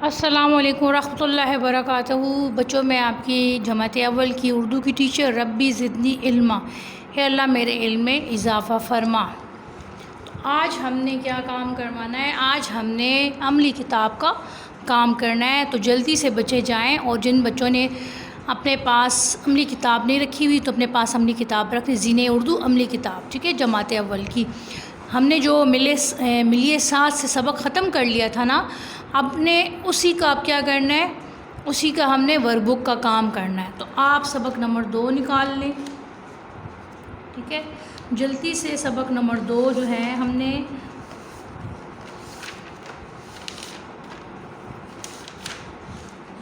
अस्सलामुअलैकुम रहमतुल्लाहि वबरकातुहू। बच्चों, मैं आपकी जमात अव्वल की उर्दू की टीचर रब्बी ज़िदनी इल्मा। हे अल्लाह मेरे इल्म में इजाफ़ा फ़रमा। तो आज हमने क्या काम करवाना है? आज हमने अमली किताब का काम करना है। तो जल्दी से बच्चे जाएं, और जिन बच्चों ने अपने पास अमली किताब नहीं रखी हुई तो अपने पास अमली किताब रख लें। ज़ीने उर्दू अमली किताब, ठीक है, जमात अव्वल की। हमने जो मिलिए साथ से सबक ख़त्म कर लिया था ना, अब ने उसी का अब क्या करना है, उसी का हमने वर्कबुक का काम करना है। तो आप सबक नंबर 2 निकाल लें, ठीक है। जल्दी से सबक नंबर 2 जो है हमने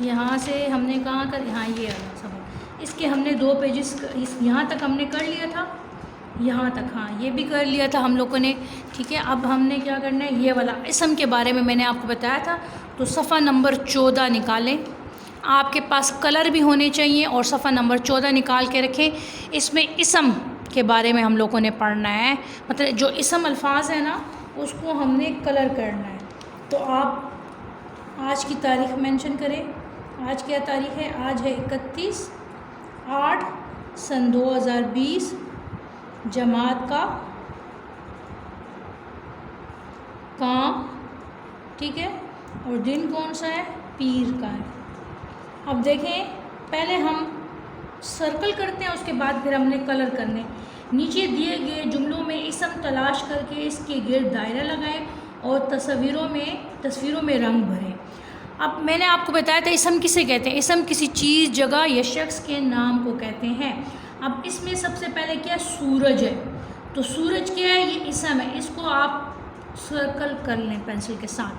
यहाँ से हमने कहाँ कर, यहाँ ये वाला सबक, इसके हमने 2 पेजेस यहाँ तक हमने कर लिया था, यहाँ तक, हाँ ये भी कर लिया था हम लोगों ने, ठीक है। अब हमने क्या करना है, ये वाला इसम के बारे में मैंने आपको बताया था। तो सफ़ा नंबर 14 निकालें। आपके पास कलर भी होने चाहिए, और सफ़ा नंबर 14 निकाल के रखें। इसमें इसम के बारे में हम लोगों ने पढ़ना है, मतलब जो इसम अल्फाज है ना उसको हमने कलर करना है। तो आप आज की तारीख़ मेंशन करें। आज क्या तारीख़ है? आज है 31/8/2020, जमात का काम, ठीक है। और दिन कौन सा है? पीर का है। अब देखें, पहले हम सर्कल करते हैं, उसके बाद फिर हमने कलर करने। नीचे दिए गए जुमलों में इसम तलाश करके इसके गिर्द दायरा लगाएं और तस्वीरों में रंग भरें। अब मैंने आपको बताया था इसम किसे कहते हैं। इसम किसी चीज़, जगह या शख्स के नाम को कहते हैं। अब इसमें सबसे पहले क्या, सूरज है। तो सूरज क्या है? ये इसम है, इसको आप सर्कल कर लें पेंसिल के साथ।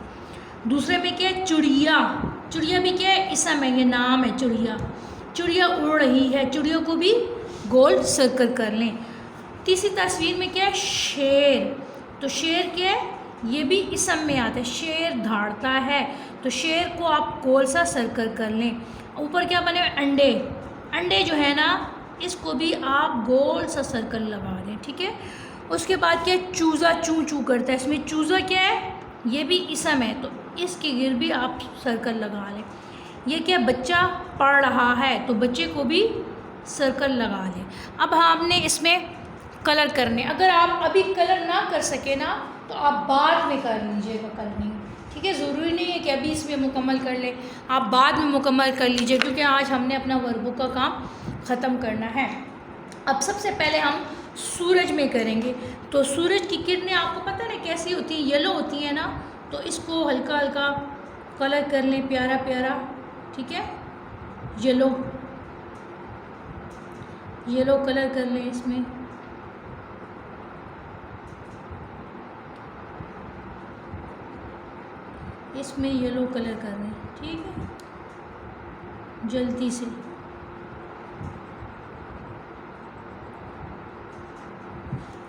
दूसरे में क्या है? चिड़िया। चिड़िया भी क्या है? इसम है, ये नाम है चिड़िया। चिड़िया उड़ रही है, चिड़िया को भी गोल सर्कल कर लें। तीसरी तस्वीर में क्या है? शेर। तो शेर क्या है? ये भी इसम में आता है, शेर दहाड़ता है, तो शेर को आप गोल सा सर्कल कर लें। ऊपर क्या बने? अंडे। अंडे जो है ना, इसको भी आप गोल सा सर्कल लगा दें, ठीक है। उसके बाद क्या है? चूज़ा चूँ चूँ करता है। इसमें चूज़ा क्या है? ये भी इसम है, तो इसके गिर्द भी आप सर्कल लगा लें। ये क्या? बच्चा पढ़ रहा है, तो बच्चे को भी सर्कल लगा लें। अब हमने इसमें कलर करने। अगर आप अभी कलर ना कर सके ना, तो आप बाद में कर लीजिएगा कलरिंग, ठीक है। ज़रूरी नहीं है कि अभी इसमें मुकम्मल कर लें, आप बाद में मुकम्मल कर लीजिए, क्योंकि आज हमने अपना वर्कबुक का काम ख़त्म करना है। अब सबसे पहले हम सूरज में करेंगे। तो सूरज की किरणें आपको पता है कैसी होती हैं? येलो होती हैं ना। तो इसको हल्का हल्का कलर कर लें, प्यारा प्यारा, ठीक है। येलो कलर कर लें इसमें। येलो कलर कर लें, ठीक है, जल्दी से।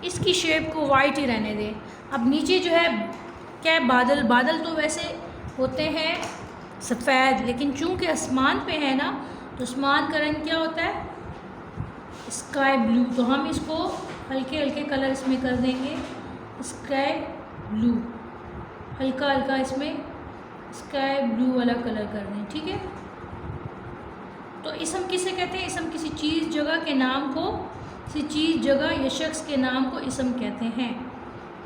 इसकी शेप को वाइट ही रहने दें। अब नीचे जो है क्या है? बादल। बादल तो वैसे होते हैं सफ़ेद, लेकिन चूंकि आसमान पे है ना, तो आसमान का रंग क्या होता है? Sky blue. तो हम इसको हल्के हल्के कलर इसमें कर देंगे, स्काई ब्लू, हल्का हल्का इसमें स्काई ब्लू वाला कलर कर दें, ठीक है। तो इसम किसे कहते हैं? इसम किसी चीज़, जगह के नाम को, किसी चीज़, जगह या शख्स के नाम को इसम कहते हैं,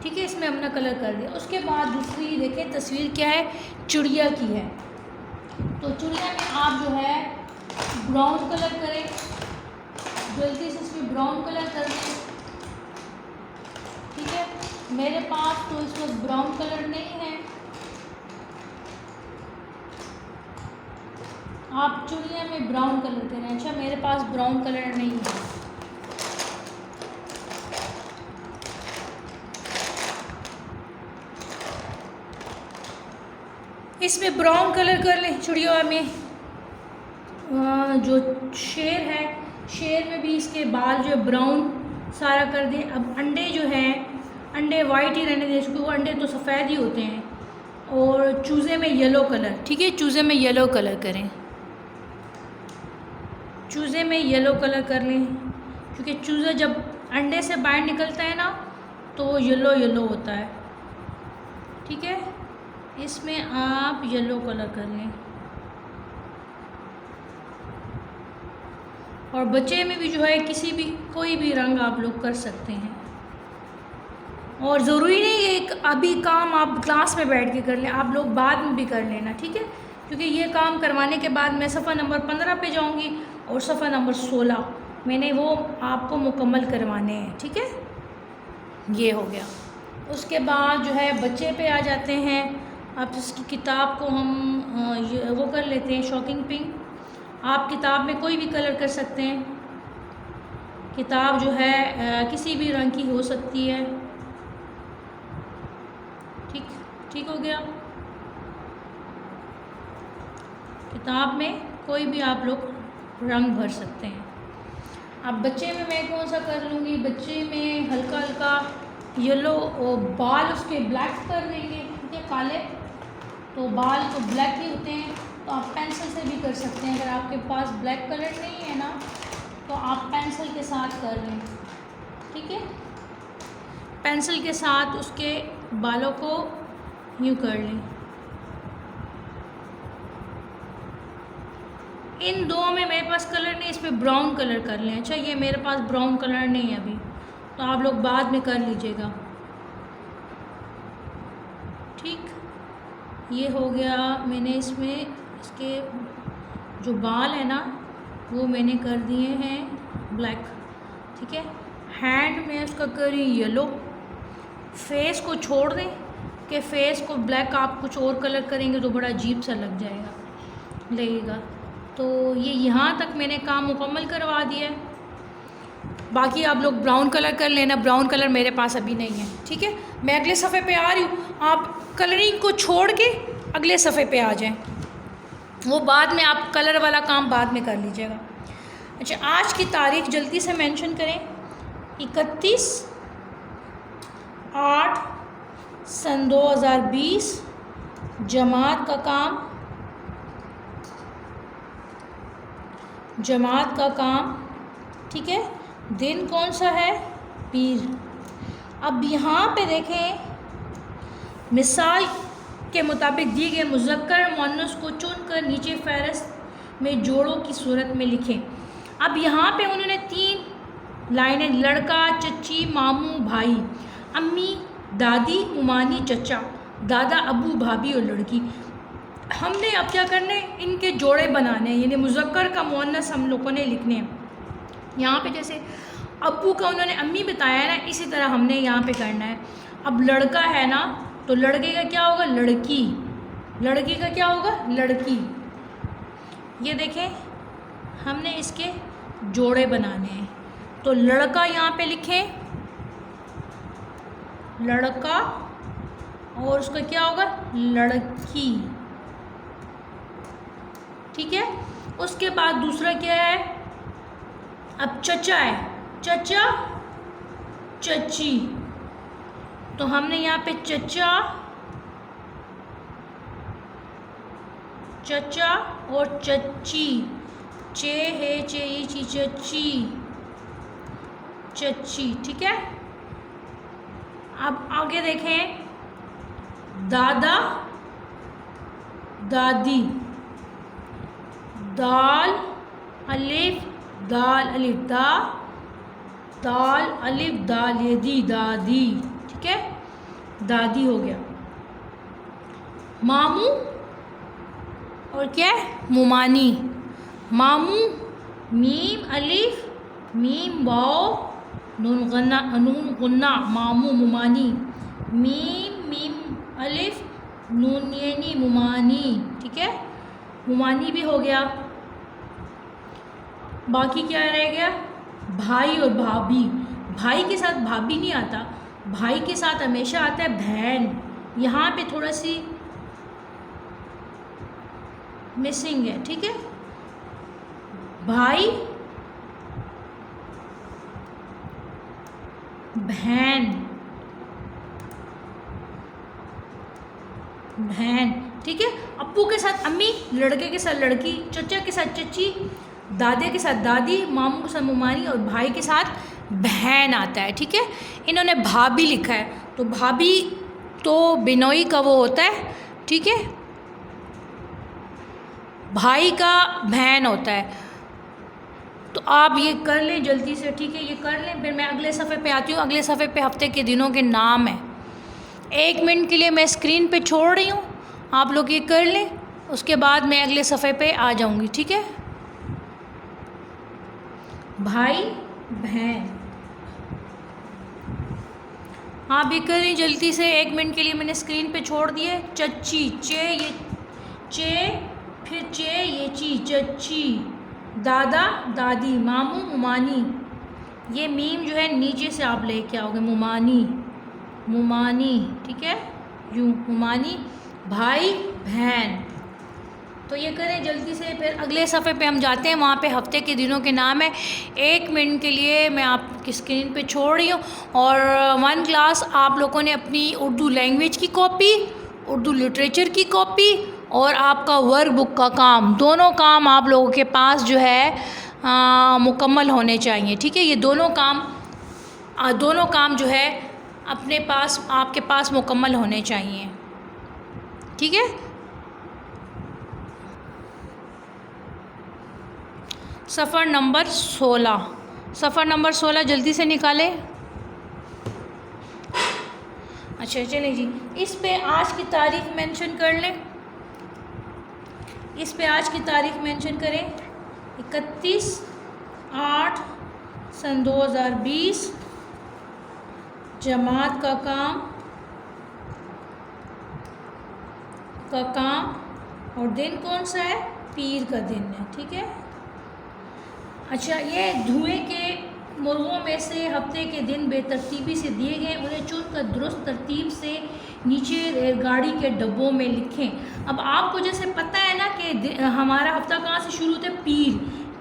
ठीक है। इसमें हमने कलर कर दिया। उसके बाद दूसरी देखें तस्वीर क्या है? चिड़िया की है। तो चिड़िया में आप जो है ब्राउन कलर करें, जल्दी से इसमें ब्राउन कलर कर दें, ठीक है। मेरे पास तो इस वक्त ब्राउन कलर नहीं है, आप चिड़िया में ब्राउन कलर करें। अच्छा, मेरे पास ब्राउन कलर नहीं है। इसमें ब्राउन कलर कर लें चिड़िया में। जो शेर है, शेर में भी इसके बाल जो ब्राउन सारा कर दें। अब अंडे जो हैं, अंडे वाइट ही रहने दें इसको, अंडे तो सफ़ेद ही होते हैं। और चूज़े में येलो कलर, ठीक है, चूज़े में येलो कलर करें, चूज़े में येलो कलर कर लें, क्योंकि चूज़ा जब अंडे से बाहर निकलता है ना, तो वो येलो होता है, ठीक है। इसमें आप येलो कलर कर लें, और बच्चे में भी जो है किसी भी कोई भी रंग आप लोग कर सकते हैं, और ज़रूरी नहीं है एक अभी काम आप क्लास में बैठ के कर लें, आप लोग बाद में भी कर लेना, ठीक है। क्योंकि ये काम करवाने के बाद मैं सफ़ा नंबर 15 पे जाऊंगी और सफ़ा नंबर 16 मैंने वो आपको मुकम्मल करवाने हैं, ठीक है। ये हो गया। उसके बाद जो है बच्चे पे आ जाते हैं। अब इसकी किताब को हम वो कर लेते हैं शॉकिंग पिंक। आप किताब में कोई भी कलर कर सकते हैं, किताब जो है किसी भी रंग की हो सकती है, ठीक हो गया। किताब में कोई भी आप लोग रंग भर सकते हैं। अब बच्चे में मैं कौन सा कर लूँगी, बच्चे में हल्का हल्का येलो, बाल उसके ब्लैक कर देंगे, ठीक है, काले, तो बाल तो ब्लैक ही होते हैं, तो आप पेंसिल से भी कर सकते हैं। अगर आपके पास ब्लैक कलर नहीं है ना तो आप पेंसिल के साथ कर लें, ठीक है। पेंसिल के साथ उसके बालों को यूँ कर लें। इन दो में मेरे पास कलर नहीं, इसमें ब्राउन कलर कर लें। अच्छा, ये मेरे पास ब्राउन कलर नहीं है अभी, तो आप लोग बाद में कर लीजिएगा, ठीक। ये हो गया। मैंने इसमें इसके जो बाल है ना वो मैंने कर दिए हैं ब्लैक, ठीक है। हैंड में उसका करी येलो। फेस को छोड़ दें कि फेस को ब्लैक आप कुछ और कलर करेंगे तो बड़ा अजीब सा लगेगा। तो ये यहाँ तक मैंने काम मुकम्मल करवा दिया है। बाकी आप लोग ब्राउन कलर कर लेना, ब्राउन कलर मेरे पास अभी नहीं है, ठीक है। मैं अगले सफ़े पे आ रही हूँ, आप कलरिंग को छोड़ के अगले सफ़े पे आ जाएं, वो बाद में आप कलर वाला काम बाद में कर लीजिएगा। अच्छा, आज की तारीख जल्दी से मेंशन करें, 31/8/2020, जमात का काम, ठीक है। दिन कौन सा है, पीर। अब यहाँ पे देखें, मिसाल के मुताबिक दिए गए मुज़क्कर मुअन्नस को चुनकर नीचे फ़हरिस्त में जोड़ों की सूरत में लिखें। अब यहाँ पे उन्होंने 3 लाइनें, लड़का, चच्ची, मामू, भाई, अम्मी, दादी, मुमानी, चचा, दादा, अबू, भाभी और लड़की। हमने अब क्या करना है, इनके जोड़े बनाने हैं, यानी मुज़क्कर का मुअन्नस हम लोगों ने लिखने हैं। यहाँ पे जैसे अब्बू का उन्होंने अम्मी बताया है ना, इसी तरह हमने यहाँ पे करना है। अब लड़का है ना, तो लड़के का क्या होगा, लड़की, लड़की का क्या होगा, लड़की। ये देखें, हमने इसके जोड़े बनाने हैं, तो लड़का यहाँ पे लिखें, लड़का, और उसका क्या होगा, लड़की, ठीक है। उसके बाद दूसरा क्या है, अब चचा है, चचा, चची, तो हमने यहाँ पे चचा और चच्ची, चे है चे ची, चच्ची, ठीक है। अब आगे देखें, दादा, दादी, दाल अलिफ दाल अलिफ दाल अलिफ दाल ये दी, दादी, ठीक है, दादी हो गया। मामू और क्या है, मुमानी, मामू, मीम अलिफ मीम वाओ नून गुन्ना, मामू, मुमानी, मीम अलिफ नून येनी, मुमानी, ठीक है, मुमानी भी हो गया। बाकी क्या रह गया, भाई और भाभी। भाई के साथ भाभी नहीं आता, भाई के साथ हमेशा आता है बहन। यहाँ पे थोड़ा सी मिसिंग है, ठीक है, भाई बहन, ठीक है। अप्पू के साथ अम्मी, लड़के के साथ लड़की, चचा के साथ चची, दादे के साथ दादी, मामू के साथ मुमानी, और भाई के साथ बहन आता है, ठीक है। इन्होंने भाभी लिखा है, तो भाभी तो बिनोई का वो होता है ठीक है। भाई का बहन होता है, तो आप ये कर लें जल्दी से, ठीक है, ये कर लें। फिर मैं अगले सफ़े पे आती हूँ। अगले सफ़े पे हफ्ते के दिनों के नाम है। 1 मिनट के लिए मैं स्क्रीन पे छोड़ रही हूँ, आप लोग ये कर लें, उसके बाद मैं अगले सफ़े पे आ जाऊँगी, ठीक है। भाई बहन, आप ये करें जल्दी से। 1 मिनट के लिए मैंने स्क्रीन पे छोड़ दिए। चच्ची, चे, ये चे, फिर चे, ये ची, चच्ची। दादा दादी, मामू मुमानी, ये मीम जो है नीचे से आप लेके आओगे, मुमानी, मुमानी, ठीक है, यूँ मुमानी। भाई बहन, तो ये करें जल्दी से। फिर अगले सफ़े पे हम जाते हैं, वहाँ पे हफ्ते के दिनों के नाम है। 1 मिनट के लिए मैं आपकी स्क्रीन पे छोड़ रही हूँ। और 1 क्लास आप लोगों ने अपनी उर्दू लैंग्वेज की कॉपी, उर्दू लिटरेचर की कॉपी और आपका वर्क बुक का काम, दोनों काम आप लोगों के पास जो है मुकम्मल होने चाहिए, ठीक है। ये दोनों काम जो है अपने पास, आपके पास मुकम्मल होने चाहिए, ठीक है। सफ़र नंबर 16, सफ़र नंबर 16 जल्दी से निकालें। अच्छा चलें जी, इस पे आज की तारीख मेंशन कर लें। इस पे आज की तारीख मेंशन करें, 31/8/2020। जमात का काम और दिन कौन सा है? पीर का दिन है, ठीक है। अच्छा, ये धुएं के मुर्गों में से हफ्ते के दिन बेतरतीबी से दिए गए, उन्हें चुनकर दुरुस्त तरतीब से नीचे रेलगाड़ी के डब्बों में लिखें। अब आपको जैसे पता है ना कि हमारा हफ्ता कहाँ से शुरू होता है?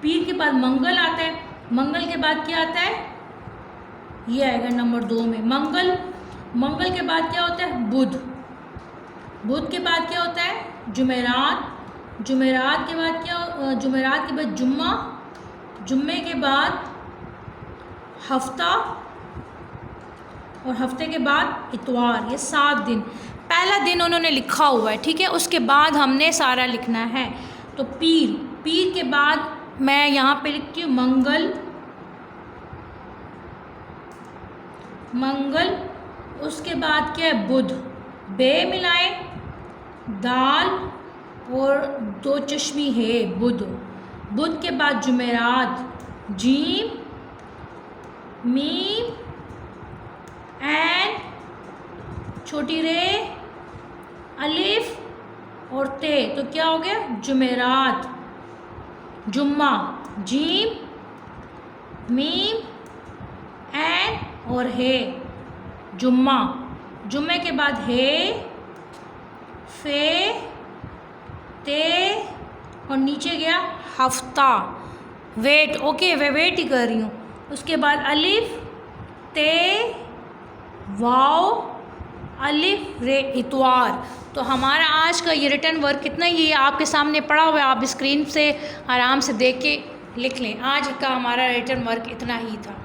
पीर के बाद मंगल आता है, मंगल के बाद क्या आता है? ये आएगा नंबर 2 में मंगल के बाद क्या होता है? बुध के बाद क्या होता है? जुमेरात के बाद क्या? जुमेरात के बाद जुम्मे के बाद हफ्ता और हफ्ते के बाद इतवार। ये 7 दिन, पहला दिन उन्होंने लिखा हुआ है, ठीक है। उसके बाद हमने सारा लिखना है। तो पीर के बाद मैं यहाँ पे लिखती हूँ मंगल। उसके बाद क्या है? बुध, बे मिलाए, दाल और 2 चश्मी है, बुध के बाद जुमेरात, जीम, मीम, एन, छोटी रे, अलिफ और ते। तो क्या हो गया? जुमेरात, जुम्मा, जीम, मीम, एन और है, जुम्मा। जुम्मे के बाद है, फे, ते और नीचे गया हफ्ता, वेट। ओके, मैं वेट ही कर रही हूँ। उसके बाद अलिफ, ते, वाव, अलिफ, रे, इतवार। तो हमारा आज का ये रिटर्न वर्क कितना ही है, आपके सामने पड़ा हुआ है, आप स्क्रीन से आराम से देख के लिख लें। आज का हमारा रिटर्न वर्क इतना ही था।